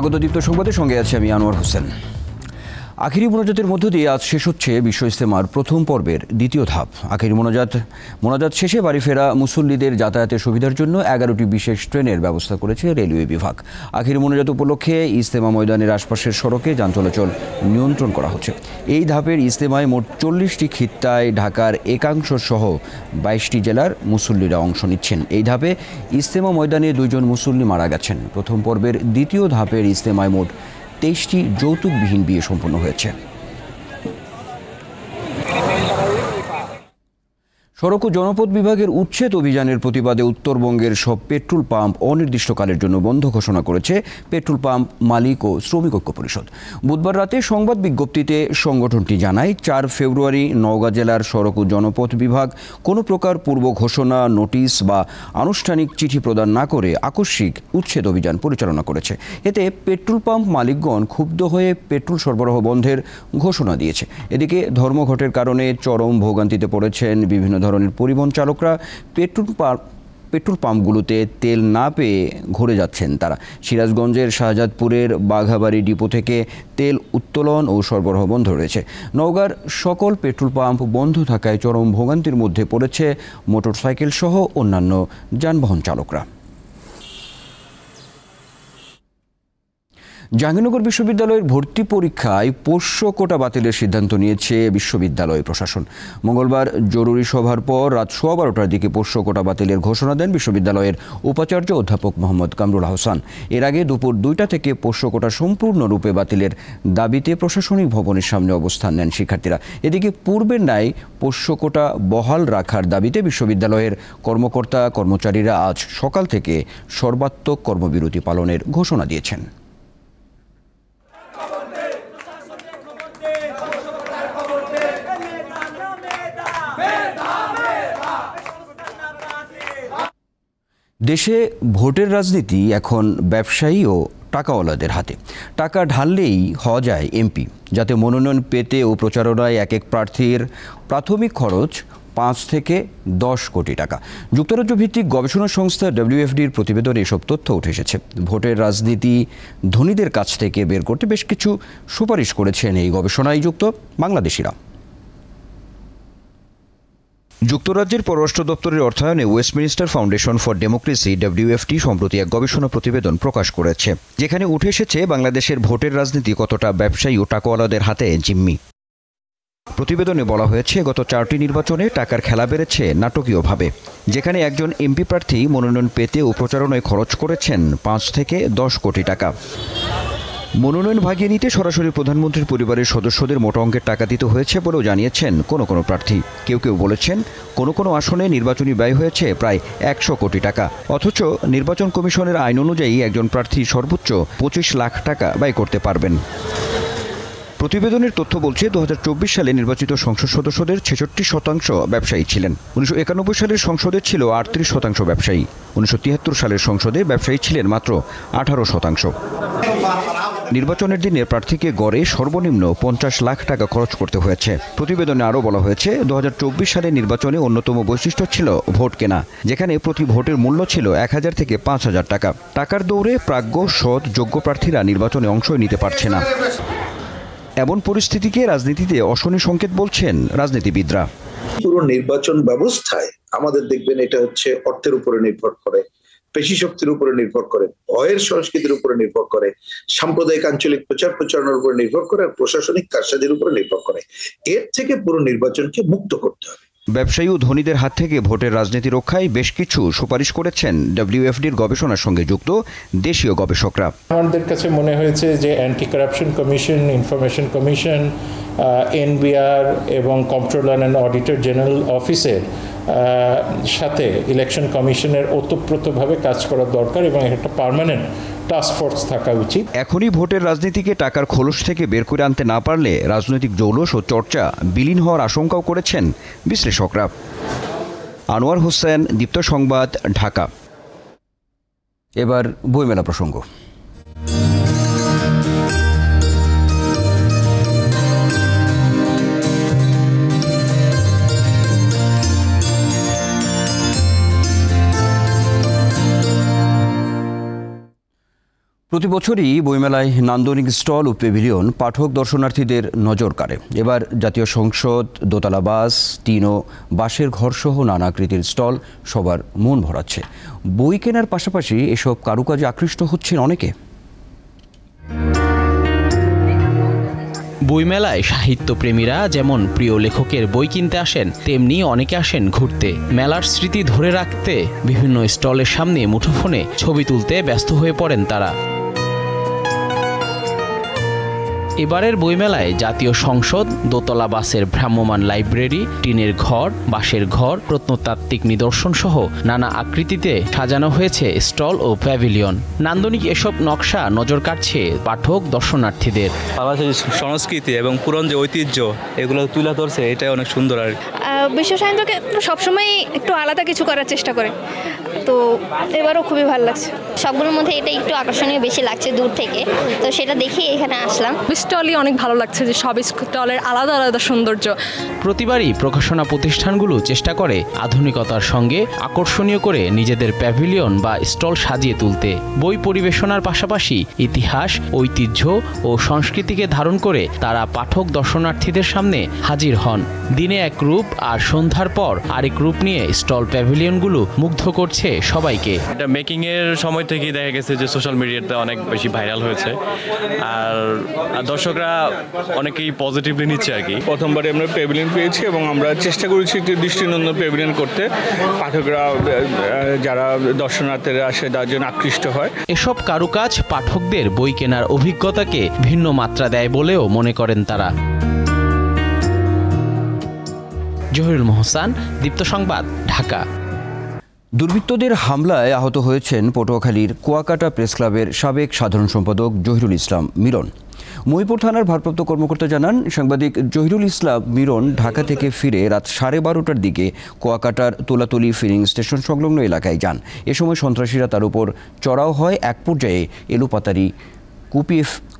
স্বাগত দীপ্ত সংবাদের সঙ্গে আছি আমি আনোয়ার হোসেন। আখেরি মোনাজাতের মধ্য দিয়ে আজ শেষ হচ্ছে বিশ্ব ইজতেমার প্রথম পর্বের দ্বিতীয় ধাপ। আখেরি মোনাজাত শেষে বাড়ি ফেরা মুসল্লিদের যাতায়াতের সুবিধার জন্য 11টি বিশেষ ট্রেনের ব্যবস্থা করেছে রেলওয়ে বিভাগ। আখেরি মোনাজাত উপলক্ষে ইজতেমা ময়দানের আশপাশের সড়কে যান চলাচল নিয়ন্ত্রণ করা হচ্ছে। এই ধাপের ইজতেমায় মোট 40টি খিত্তায় ঢাকার একাংশ সহ 22টি জেলার মুসল্লিরা অংশ নিচ্ছেন। এই ধাপে ইজতেমা ময়দানে 2 জন মুসল্লি মারা গেছেন। প্রথম পর্বের দ্বিতীয় ধাপের ইজতেমায় মোট 23টি যৌতুকবিহীন বিয়ে সম্পন্ন হয়েছে। সড়ক ও জনপথ বিভাগের উচ্ছেদ অভিযানের প্রতিবাদে উত্তরবঙ্গের সব পেট্রোল পাম্প অনির্দিষ্টকালের জন্য বন্ধ ঘোষণা করেছে পেট্রোল পাম্প মালিক ও শ্রমিক ঐক্য পরিষদ। বুধবার রাতে সংবাদ বিজ্ঞপ্তিতে সংগঠনটি জানায়, 4 ফেব্রুয়ারি নওগাঁ জেলার সড়ক ও জনপথ বিভাগ কোনো প্রকার পূর্ব ঘোষণা, নোটিশ বা আনুষ্ঠানিক চিঠি প্রদান না করে আকস্মিক উচ্ছেদ অভিযান পরিচালনা করেছে। এতে পেট্রোল পাম্প মালিকগণ ক্ষুব্ধ হয়ে পেট্রোল সরবরাহ বন্ধের ঘোষণা দিয়েছে। এদিকে ধর্মঘটের কারণে চরম ভোগান্তিতে পড়েছেন বিভিন্ন ধরনের পরিবহন চালকরা। পেট্রোল পাম্পগুলোতে তেল না পেয়ে ঘুরে যাচ্ছেন তারা। সিরাজগঞ্জের শাহজাদপুরের বাঘাবাড়ি ডিপো থেকে তেল উত্তোলন ও সরবরাহ বন্ধ রয়েছে। নওগাঁর সকল পেট্রোল পাম্প বন্ধ থাকায় চরম ভোগান্তির মধ্যে পড়েছে মোটরসাইকেল সহ অন্যান্য যানবাহন চালকরা। জাহাঙ্গীরনগর বিশ্ববিদ্যালয়ের ভর্তি পরীক্ষায় পোষ্য কোটা বাতিলের সিদ্ধান্ত নিয়েছে বিশ্ববিদ্যালয় প্রশাসন। মঙ্গলবার জরুরি সভার পর রাত 12:15টার দিকে পোষ্য কোটা বাতিলের ঘোষণা দেন বিশ্ববিদ্যালয়ের উপাচার্য অধ্যাপক মোহাম্মদ কামরুল আহসান। এর আগে দুপুর 2টা থেকে পোষ্য কোটা সম্পূর্ণরূপে বাতিলের দাবিতে প্রশাসনিক ভবনের সামনে অবস্থান নেন শিক্ষার্থীরা। এদিকে পূর্বের ন্যায় পোষ্য কোটা বহাল রাখার দাবিতে বিশ্ববিদ্যালয়ের কর্মকর্তা কর্মচারীরা আজ সকাল থেকে সর্বাত্মক কর্মবিরতি পালনের ঘোষণা দিয়েছেন। দেশে ভোটের রাজনীতি এখন ব্যবসায়ী ও টাকাওয়ালাদের হাতে। টাকা ঢাললেই হওয়া যায় এমপি। যাতে মনোনয়ন পেতে ও প্রচারণায় এক প্রার্থীর প্রাথমিক খরচ 5 থেকে 10 কোটি টাকা। যুক্তরাজ্য ভিত্তিক গবেষণা সংস্থা WFDর প্রতিবেদনে এসব তথ্য উঠে এসেছে। ভোটের রাজনীতি ধনীদের কাছ থেকে বের করতে বেশ কিছু সুপারিশ করেছেন এই গবেষণায় যুক্ত বাংলাদেশিরা। যুক্তরাজ্যের পররাষ্ট্র দপ্তরের অর্থায়নে Westminster foundation for democracy WFD সম্প্রতি এক গবেষণা প্রতিবেদন প্রকাশ করেছে, যেখানে উঠে এসেছে বাংলাদেশের ভোটের রাজনীতি কতটা ব্যবসায়ী ও টাকাওয়ালাদের হাতে জিম্মি। প্রতিবেদনে বলা হয়েছে, গত 4টি নির্বাচনে টাকার খেলা বেড়েছে নাটকীয়ভাবে, যেখানে একজন এমপি প্রার্থী মনোনয়ন পেতে ও প্রচারণায় খরচ করেছেন 5 থেকে 10 কোটি টাকা। মনোনয়ন ভাগিয়ে নিতে সরাসরি প্রধানমন্ত্রীর পরিবারের সদস্যদের মোটা অঙ্কের টাকা দিতে হয়েছে বলেও জানিয়েছেন কোনো প্রার্থী। কেউ বলেছেন কোনো আসনে নির্বাচনী ব্যয় হয়েছে প্রায় 100 কোটি টাকা। অথচ নির্বাচন কমিশনের আইন অনুযায়ী একজন প্রার্থী সর্বোচ্চ 25 লাখ টাকা ব্যয় করতে পারবেন। প্রতিবেদনের তথ্য বলছে, 2024 সালে নির্বাচিত সংসদ সদস্যদের 66% ব্যবসায়ী ছিলেন। 1991 সালের সংসদে ছিল 38% ব্যবসায়ী। 1973 সালের সংসদে ব্যবসায়ী ছিলেন মাত্র 18%। নির্বাচনের দিনে প্রার্থীকে গড়ে সর্বনিম্ন 50 লাখ টাকা খরচ করতে হয়েছে। প্রতিবেদনে আরও বলা হয়েছে, 2024 সালের নির্বাচনে অন্যতম বৈশিষ্ট্য ছিল ভোট কেনা, যেখানে প্রতি ভোটের মূল্য ছিল 1000 থেকে 5000 টাকা। টাকার দৌড়ে প্রাজ্ঞ, সৎ, যোগ্য প্রার্থীরা নির্বাচনে অংশই নিতে পারছে না। এমন পরিস্থিতিকে রাজনীতিতে অশনি সংকেত বলছেন রাজনীতিবিদরা। পুরো নির্বাচন ব্যবস্থায় আমাদের দেখবেন এটা হচ্ছে অর্থের উপরে নির্ভর করে, পেশি শক্তির উপরে নির্ভর করে, ভয়ের সংস্কৃতির উপরে নির্ভর করে, সাম্প্রদায়িক আঞ্চলিক প্রচার প্রচারণার উপরে নির্ভর করে, আর প্রশাসনিক কারসাজির উপরে নির্ভর করে। এর থেকে পুরো নির্বাচনকে মুক্ত করতে হবে। ব্যবসায়ী ও ধনীদের হাত থেকে ভোটের রাজনীতি রক্ষায় বেশ কিছু সুপারিশ করেছেন WFDর গবেষণার সঙ্গে যুক্ত দেশীয় গবেষকরা। আমাদের কাছে মনে হয়েছে যে anti corruption commission, information commission, NBR এবং কন্ট্রোলার অ্যান্ড অডিটর জেনারেল অফিসের সাথে ইলেকশন কমিশনের ওতপ্রোতভাবে কাজ করা দরকার এবং একটা পার্মানেন্ট টাস্ক ফোর্স থাকা উচিত। এখনই ভোটের রাজনীতিকে টাকার খোলস থেকে বের করে আনতে না পারলে রাজনৈতিক জৌলুস ও চর্চা বিলীন হওয়ার আশঙ্কাও করেছেন বিশ্লেষকরা। আনোয়ার হোসেন, দীপ্ত সংবাদ, ঢাকা। এবার বইমেলা প্রসঙ্গ। প্রতি বছরই বইমেলায় নান্দনিক স্টল ও প্যাভিলিয়ন পাঠক দর্শনার্থীদের নজর কাড়ে। এবার জাতীয় সংসদ, দোতলা বাস, টিন ও বাঁশের ঘরসহ নানা আকৃতির স্টল সবার মন ভরাচ্ছে। বই কেনার পাশাপাশি এসব কারুকাজে আকৃষ্ট হচ্ছেন অনেকে। বইমেলায় সাহিত্যপ্রেমীরা যেমন প্রিয় লেখকের বই কিনতে আসেন, তেমনি অনেকে আসেন ঘুরতে। মেলার স্মৃতি ধরে রাখতে বিভিন্ন স্টলের সামনে মুঠোফোনে ছবি তুলতে ব্যস্ত হয়ে পড়েন তারা। এবারের বইমেলায় জাতীয় সংসদ, দোতলা বাসের ভ্রাম্যমাণ লাইব্রেরি, টিনের ঘর, বাঁশের ঘর, প্রত্নতাত্ত্বিক নিদর্শন সহ নানা আকৃতিতে সাজানো হয়েছে স্টল ও প্যাভিলিয়ন। নান্দনিক এসব নকশা নজর কাটছে পাঠক দর্শনার্থীদের। বাংলাদেশের সংস্কৃতি এবং পুরনো যে ঐতিহ্য এগুলো তুলে ধরছে, এটাই অনেক সুন্দর। আর বিশ্ব সাহিত্যকে সবসময় একটু আলাদা কিছু করার চেষ্টা করে, তো এবারও খুবই ভালো লাগছে। সবগুলোর মধ্যে এটা একটু আকর্ষণীয় বেশি লাগছে দূর থেকে, তো সেটা দেখি এখানে আসলাম। স্টলই অনেক ভালো লাগছে যে সব স্টলের আলাদা আলাদা সৌন্দর্য। প্রতিবারই প্রকাশনা প্রতিষ্ঠানগুলো চেষ্টা করে আধুনিকতার সঙ্গে আকর্ষণীয় করে নিজেদের প্যাভিলিয়ন বা স্টল সাজিয়ে তুলতে। বই পরিবেশনার পাশাপাশি ইতিহাস, ঐতিহ্য ও সংস্কৃতিকে ধারণ করে তারা পাঠক দর্শনার্থীদের সামনে হাজির হন। দিনে এক রূপ আর সন্ধ্যার পর আরেক রূপ নিয়ে স্টল প্যাভিলিয়নগুলো মুগ্ধ করছে সবাইকে। এটা মেকিংয়ের সময় থেকেই দেখা গেছে যে সোশ্যাল মিডিয়াতে অনেক বেশি ভাইরাল হয়েছে, আর দর্শকরা অনেকেই পজিটিভলি নিচ্ছে আর কি। প্রথমবারে আমরা প্যাভিলিয়ন পেয়েছি এবং আমরা চেষ্টা করেছি একটি দৃষ্টিনন্দন প্যাভিলিয়ন করতে, পাঠকরা যারা দর্শনার্থীরা আসে তার জন্য আকৃষ্ট হয়। এসব কারুকাজ পাঠকদের বই কেনার অভিজ্ঞতাকে ভিন্ন মাত্রা দেয় বলেও মনে করেন তারা। জহিরুল মোহসান, দীপ্ত সংবাদ, ঢাকা। দুর্বৃত্তদের হামলায় আহত হয়েছেন পটুয়াখালীর কুয়াকাটা প্রেস ক্লাবের সাবেক সাধারণ সম্পাদক জহিরুল ইসলাম মিলন। মহিপুর থানার ভারপ্রাপ্ত কর্মকর্তা জানান, সাংবাদিক জহিরুল ইসলাম মিলন ঢাকা থেকে ফিরে রাত 12:30টার দিকে কুয়াকাটার তোলাতলি ফিলিং স্টেশন সংলগ্ন এলাকায় যান। এ সময় সন্ত্রাসীরা তার উপর চড়াও হয়। এক পর্যায়ে এলোপাতাড়ি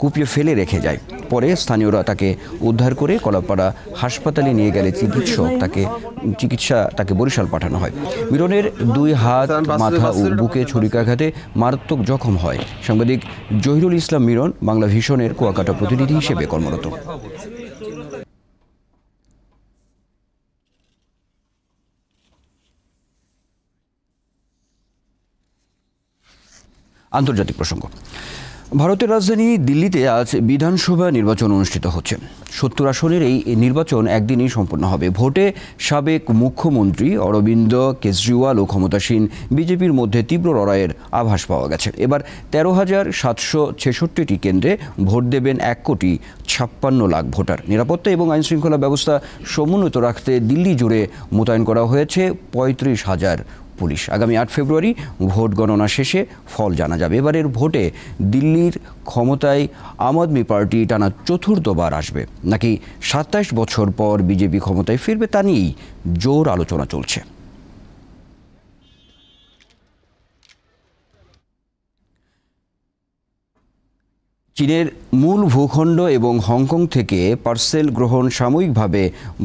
কুপিয়ে ফেলে রেখে যায়। পরে স্থানীয়রা তাকে উদ্ধার করে কলাপাড়া হাসপাতালে নিয়ে গেলে তাকে বরিশাল পাঠানো হয়। মিলনের 2 হাত, মাথা ও বুকে ছুরিকাঘাতে মারাত্মক জখম হয়। সাংবাদিক জহিরুল ইসলাম মিলন বাংলা ভিশনের কুয়াকাটা প্রতিনিধি হিসেবে কর্মরত। আন্তর্জাতিক প্রসঙ্গ। ভারতের রাজধানী দিল্লিতে আজ বিধানসভা নির্বাচন অনুষ্ঠিত হচ্ছে। 70 আসনের এই নির্বাচন একদিনই সম্পন্ন হবে। ভোটে সাবেক মুখ্যমন্ত্রী অরবিন্দ কেজরিওয়াল ও ক্ষমতাসীন বিজেপির মধ্যে তীব্র লড়াইয়ের আভাস পাওয়া গেছে। এবার 13,766টি কেন্দ্রে ভোট দেবেন 1,56,00,000 ভোটার। নিরাপত্তা এবং আইনশৃঙ্খলা ব্যবস্থা সমুন্নত রাখতে দিল্লি জুড়ে মোতায়েন করা হয়েছে 35,000 পুলিশ। আগামী 8 ফেব্রুয়ারি ভোট গণনা শেষে ফল জানা যাবে। এবারের ভোটে দিল্লির ক্ষমতায় আম আদমি পার্টি টানা 4র্থবার আসবে, নাকি 27 বছর পর বিজেপি ক্ষমতায় ফিরবে, তা নিয়েই জোর আলোচনা চলছে। চীনের মূল ভূখণ্ড এবং হংকং থেকে পার্সেল গ্রহণ সাময়িকভাবে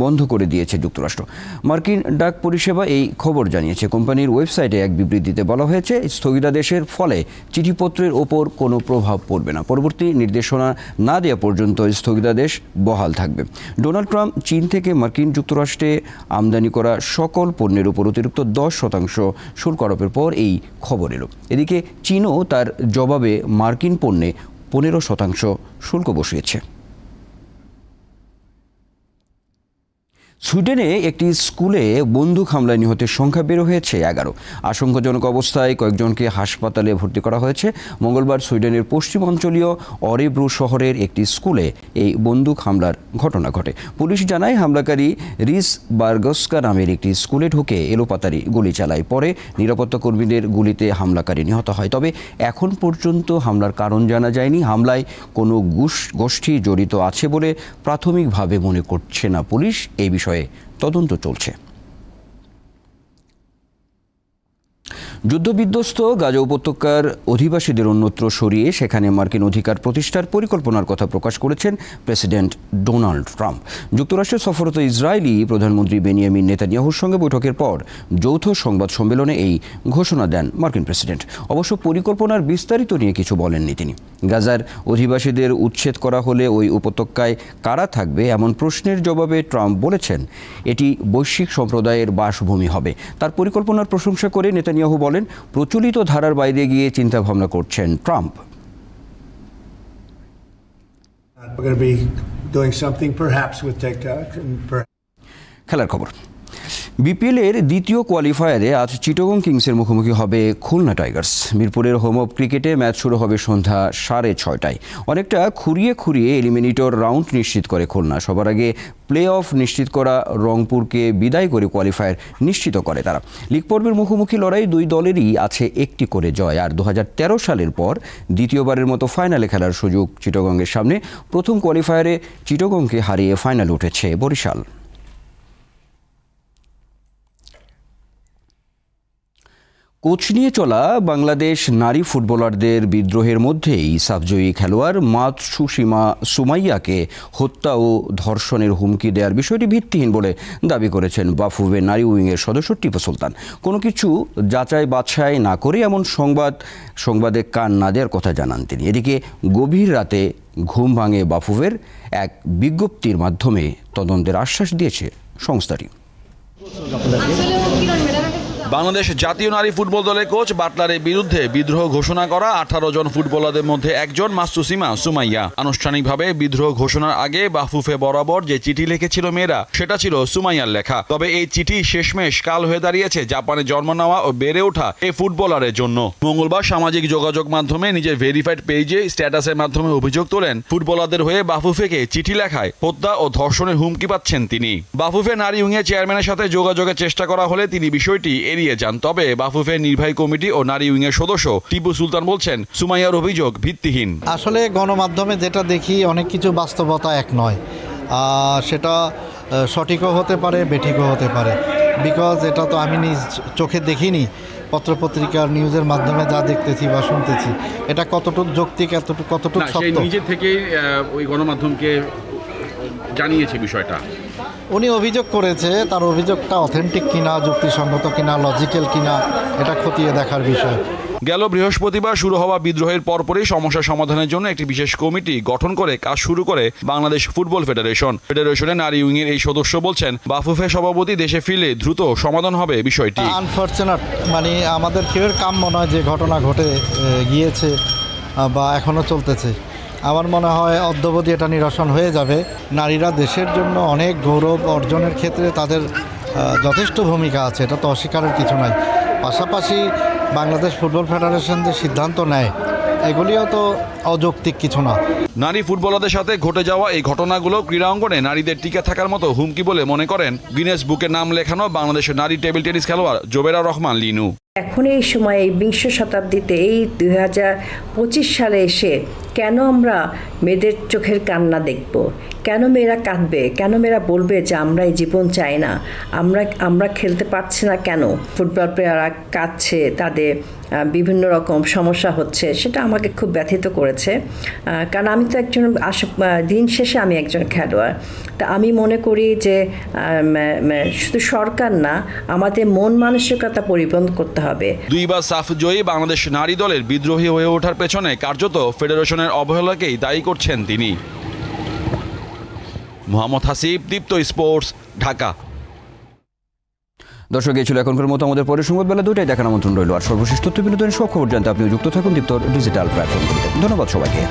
বন্ধ করে দিয়েছে যুক্তরাষ্ট্র। মার্কিন ডাক পরিষেবা এই খবর জানিয়েছে। কোম্পানির ওয়েবসাইটে এক বিবৃতিতে বলা হয়েছে, স্থগিতাদেশের ফলে চিঠিপত্রের ওপর কোনো প্রভাব পড়বে না। পরবর্তী নির্দেশনা না দেওয়া পর্যন্ত স্থগিতাদেশ বহাল থাকবে। ডোনাল্ড ট্রাম্প চীন থেকে মার্কিন যুক্তরাষ্ট্রে আমদানি করা সকল পণ্যের উপর অতিরিক্ত 10% শুল্ক আরোপের পর এই খবর এলো। এদিকে চীনও তার জবাবে মার্কিন পণ্যে 15% শুল্ক বসিয়েছে। সুইডেনে একটি স্কুলে বন্দুক হামলায় নিহতের সংখ্যা বেড়ে হয়েছে 11। আশঙ্কাজনক অবস্থায় কয়েকজনকে হাসপাতালে ভর্তি করা হয়েছে। মঙ্গলবার সুইডেনের পশ্চিমাঞ্চলীয় অরেব্রো শহরের একটি স্কুলে এই বন্দুক হামলার ঘটনা ঘটে। পুলিশ জানায়, হামলাকারী রিস বার্গস্কা নামের একটি স্কুলে ঢুকে এলোপাতাড়ি গুলি চালায়। পরে নিরাপত্তা কর্মীদের গুলিতে হামলাকারী নিহত হয়। তবে এখন পর্যন্ত হামলার কারণ জানা যায়নি। হামলায় কোনো গোষ্ঠী জড়িত আছে বলে প্রাথমিকভাবে মনে করছে না পুলিশ। এই বিষয়ে তদন্ত চলছে। যুদ্ধবিধ্বস্ত গাজা উপত্যকার অধিবাসীদের অন্যত্র সরিয়ে সেখানে মার্কিন অধিকার প্রতিষ্ঠার পরিকল্পনার কথা প্রকাশ করেছেন প্রেসিডেন্ট ডোনাল্ড ট্রাম্প। যুক্তরাষ্ট্রে সফররত ইসরায়েলি প্রধানমন্ত্রী বেনিয়ামিন নেতানিয়াহুর সঙ্গে বৈঠকের পর যৌথ সংবাদ সম্মেলনে এই ঘোষণা দেন মার্কিন প্রেসিডেন্ট। অবশ্য পরিকল্পনার বিস্তারিত নিয়ে কিছু বলেননি তিনি। গাজার অধিবাসীদের উচ্ছেদ করা হলে ওই উপত্যকায় কারা থাকবে এমন প্রশ্নের জবাবে ট্রাম্প বলেছেন, এটি বৈশ্বিক সম্প্রদায়ের বাসভূমি হবে। তার পরিকল্পনার প্রশংসা করে নেতানিয়াহু বলেন, প্রচলিত ধারার বাইরে গিয়ে চিন্তাভাবনা করছেন ট্রাম্প। খেলার খবর। বিপিএলের দ্বিতীয় কোয়ালিফায়ারে আজ চিটাগং কিংসের মুখোমুখি হবে খুলনা টাইগার্স। মিরপুরের হোম অফ ক্রিকেটে ম্যাচ শুরু হবে সন্ধ্যা 6:30টায়। অনেকটা খুঁড়িয়ে এলিমিনেটর রাউন্ড নিশ্চিত করে খুলনা। সবার আগে প্লে অফ নিশ্চিত করা রংপুরকে বিদায় করে কোয়ালিফায়ার নিশ্চিত করে তারা। লিগ পর্বের মুখোমুখি লড়াই দুই দলেরই আছে একটি করে জয়। আর 2013 সালের পর দ্বিতীয়বারের মতো ফাইনালে খেলার সুযোগ চিটাগংয়ের সামনে। প্রথম কোয়ালিফায়ারে চিটাগংকে হারিয়ে ফাইনালে উঠেছে বরিশাল। কোচ নিয়ে চলা বাংলাদেশ নারী ফুটবলারদের বিদ্রোহের মধ্যেই সাফজয়ী খেলোয়াড় মাতসুসীমা সুমাইয়াকে হত্যা ও ধর্ষণের হুমকি দেওয়ার বিষয়টি ভিত্তিহীন বলে দাবি করেছেন বাফুফে নারী উইংয়ের সদস্য টিপু সুলতান। কোনো কিছু যাচাই বাছাই না করে এমন সংবাদে কান না দেওয়ার কথা জানান তিনি। এদিকে গভীর রাতে ঘুম ভাঙে বাফুফের এক বিজ্ঞপ্তির মাধ্যমে তদন্তের আশ্বাস দিয়েছে সংস্থাটি। বাংলাদেশ জাতীয় নারী ফুটবল দলের কোচ বাটলারের বিরুদ্ধে বিদ্রোহ ঘোষণা করা 18 জন ফুটবলারদের মধ্যে একজন মাতসুসীমা সুমাইয়া। আনুষ্ঠানিকভাবে বিদ্রোহ ঘোষণার আগে বাফুফে বরাবর যে চিঠি লিখেছিল মেয়েরা, সেটা ছিল সুমাইয়ার লেখা। তবে এই চিঠি শেষমেশ কাল হয়ে দাঁড়িয়েছে জাপানে জন্ম নেওয়া ও বেড়ে ওঠা এই ফুটবলারের জন্য। মঙ্গলবার সামাজিক যোগাযোগ মাধ্যমে নিজের ভেরিফাইড পেজে স্ট্যাটাসের মাধ্যমে অভিযোগ তোলেন, ফুটবলারদের হয়ে বাফুফেকে চিঠি লেখায় হত্যা ও ধর্ষণের হুমকি পাচ্ছেন তিনি। বাফুফে নারী উইংয়ের চেয়ারম্যানের সাথে যোগাযোগের চেষ্টা করা হলে তিনি বিষয়টি এড়িয়ে যান। তবে বাফুফের নির্বাহী কমিটি ও নারী উইংয়ের সদস্য টিপু সুলতান বলছেন, সুমাইয়ার অভিযোগ ভিত্তিহীন। আসলে গণমাধ্যমে যেটা দেখি অনেক কিছু বাস্তবতা এক নয়, সেটা সঠিকও হতে পারে বেঠিকও হতে পারে। বিকজ এটা তো আমি নিজ চোখে দেখিনি, পত্রপত্রিকার নিউজের মাধ্যমে যা দেখতেছি বা শুনতেছি, এটা কতটুকু যৌক্তিক কতটুকু সত্য নিজে থেকেই ওই গণমাধ্যমকে জানিয়েছে বিষয়টা। উনি অভিযোগ করেছে, তার অভিযোগটা অথেন্টিক কিনা, যুক্তিসঙ্গত কিনা, লজিক্যাল কিনা, এটা খতিয়ে দেখার বিষয়। গেল বৃহস্পতিবার শুরু হওয়া বিদ্রোহের পরপরই সমস্যা সমাধানের জন্য একটি বিশেষ কমিটি গঠন করে কাজ শুরু করে বাংলাদেশ ফুটবল ফেডারেশনের নারী উইংয়ের এই সদস্য বলছেন, বাফুফে সভাপতি দেশে ফিরলে দ্রুত সমাধান হবে বিষয়টি। আনফরচুনেট, মানে আমাদের কেউ কাম্য নয় যে ঘটনা ঘটে গিয়েছে বা এখনও চলতেছে। আমার মনে হয় অদ্যাবধি এটা নিরসন হয়ে যাবে। নারীরা দেশের জন্য অনেক গৌরব অর্জনের ক্ষেত্রে তাদের যথেষ্ট ভূমিকা আছে, এটা তো অস্বীকারের কিছু নাই। পাশাপাশি বাংলাদেশ ফুটবল ফেডারেশন যে সিদ্ধান্ত নেয়, এগুলিও তো অযৌক্তিক কিছু না। নারী ফুটবলারদের সাথে ঘটে যাওয়া এই ঘটনাগুলো ক্রীড়া অঙ্গনে নারীদের টিকে থাকার মতো হুমকি বলে মনে করেন গিনেস বুকে নাম লেখানো বাংলাদেশের নারী টেবিল টেনিস খেলোয়াড় জোবেরা রহমান লিনু। এখন এই সময় এই 20 শতাব্দীতে এই 2025 সালে এসে কেন আমরা মেয়েদের চোখের কান্না দেখব? কেন মেয়েরা কাঁদবে? কেন মেয়েরা বলবে যে আমরা এই জীবন চাই না, আমরা খেলতে পারছি না? কেন ফুটবল প্লেয়াররা কাঁদছে, তাদের বিভিন্ন রকম সমস্যা হচ্ছে, সেটা আমাকে খুব ব্যথিত করেছে। কারণ আমি তো একজন দিন শেষে আমি একজন খেলোয়াড়। তা আমি মনে করি যে শুধু সরকার না, আমাদের মন মানসিকতা পরিবর্তন করতে হবে। দুইবার সাফ জয়ী বাংলাদেশ নারী দলের বিদ্রোহী হয়ে ওঠার পেছনে কার্যত ফেডারেশনের অবহেলাকেই দায়ী করছেন তিনি। মোহাম্মদ হাসিব, দীপ্ত স্পোর্টস, ঢাকা। দর্শক, এই ছিল এখনকার মতো আমাদের পরের সংবাদ বেলা 2টায় দেখার আমন্ত্রণ রইল। আর সর্বশেষ তথ্য বিনোদনের সব খবর জানতে আপনি যুক্ত থাকুন দীপ্ত ডিজিটাল প্ল্যাটফর্মগুলিতে। ধন্যবাদ সবাইকে।